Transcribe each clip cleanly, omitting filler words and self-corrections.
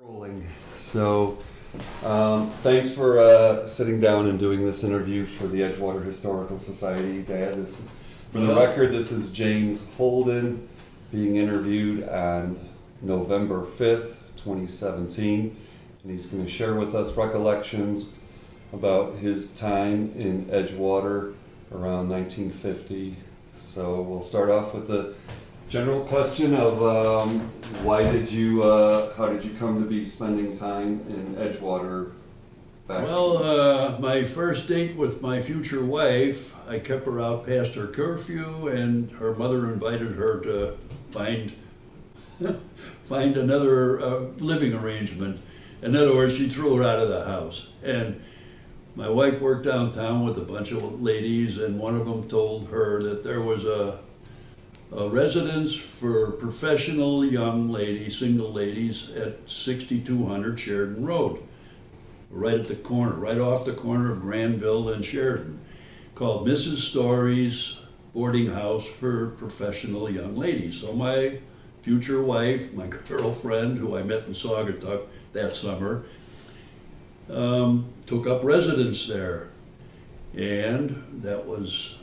Rolling. So, thanks for sitting down and doing this interview for the Edgewater Historical Society, Dad. For the record, this is James Holden being interviewed on November 5th, 2017, and he's going to share with us recollections about his time in Edgewater around 1950. So we'll start off with the general question of how did you come to be spending time in Edgewater back? Well, my first date with my future wife, I kept her out past her curfew, and her mother invited her to find another living arrangement. In other words, she threw her out of the house. And my wife worked downtown with a bunch of ladies, and one of them told her that there was a residence for professional young ladies, single ladies, at 6200 Sheridan Road, right at the corner, right off the corner of Granville and Sheridan, called Mrs. Story's Boarding House for Professional Young Ladies. So my future wife, my girlfriend, who I met in Saugatuck that summer, took up residence there. And that was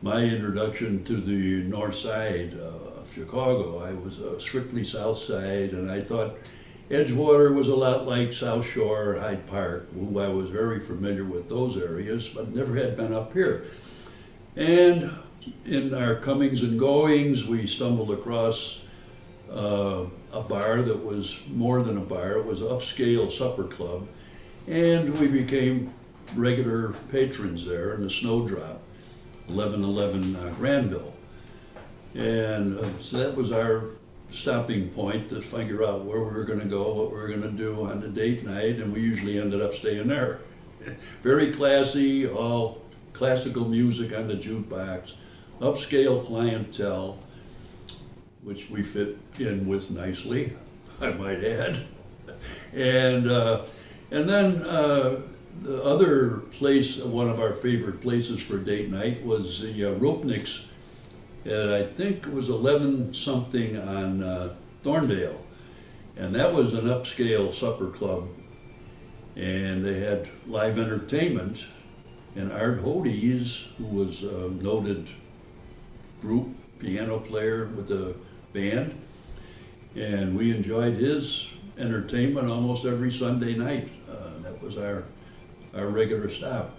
my introduction to the north side of Chicago. I was strictly south side, and I thought Edgewater was a lot like South Shore, Hyde Park, who I was very familiar with those areas, but never had been up here. And in our comings and goings, we stumbled across a bar that was more than a bar. It was an upscale supper club, and we became regular patrons there in the Snowdrop, 1111 Granville. And so that was our stopping point to figure out where we were going to go, what we were going to do on the date night, and we usually ended up staying there. Very classy, all classical music on the jukebox, upscale clientele, which we fit in with nicely, I might add. And then the other place, one of our favorite places for date night, was the Rupniks. I think it was 11 something on Thorndale. And that was an upscale supper club. And they had live entertainment. And Art Hodes, who was a noted group piano player with the band, and we enjoyed his entertainment almost every Sunday night. That was our regular stop.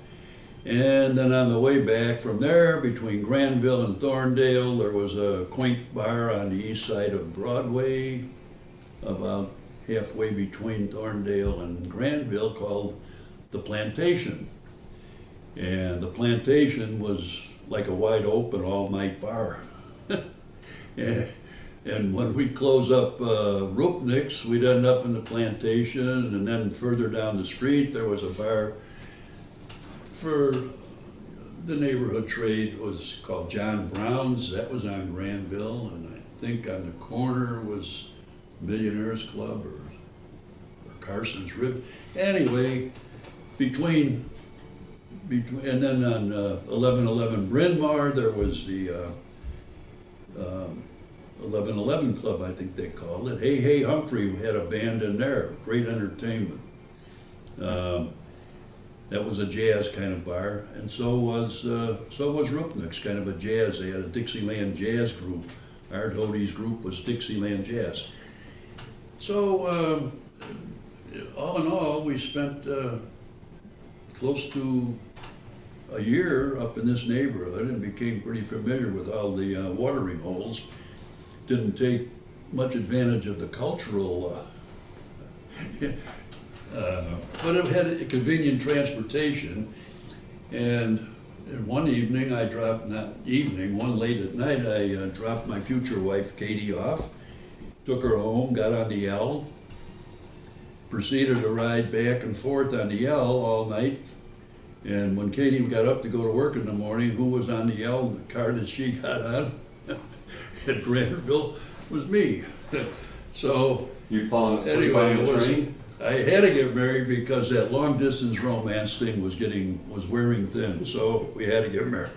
And then on the way back from there, between Granville and Thorndale, there was a quaint bar on the east side of Broadway, about halfway between Thorndale and Granville, called the Plantation. And the Plantation was like a wide open all-night bar. And when we'd close up Rupniks, we'd end up in the Plantation, and then further down the street there was a bar for the neighborhood trade, was called John Brown's. That was on Granville, and I think on the corner was Millionaires Club or Carson's Rib. Anyway, between and then on 1111 Bryn Mawr there was the 1111 Club, I think they called it. Hey Hey Humphrey had a band in there, great entertainment. That was a jazz kind of bar, and so was Rupnik's, kind of a jazz. They had a Dixieland jazz group. Art Hodes' group was Dixieland Jazz. So all in all, we spent close to a year up in this neighborhood and became pretty familiar with all the watering holes. Didn't take much advantage of the cultural, but it had a convenient transportation. And one evening one late at night, I dropped my future wife, Katie, off, took her home, got on the L, proceeded to ride back and forth on the L all night. And when Katie got up to go to work in the morning, who was on the L, the car that she got on at Granville, was me. So You'd fallen asleep on the train? I had to get married because that long distance romance thing was wearing thin, so we had to get married.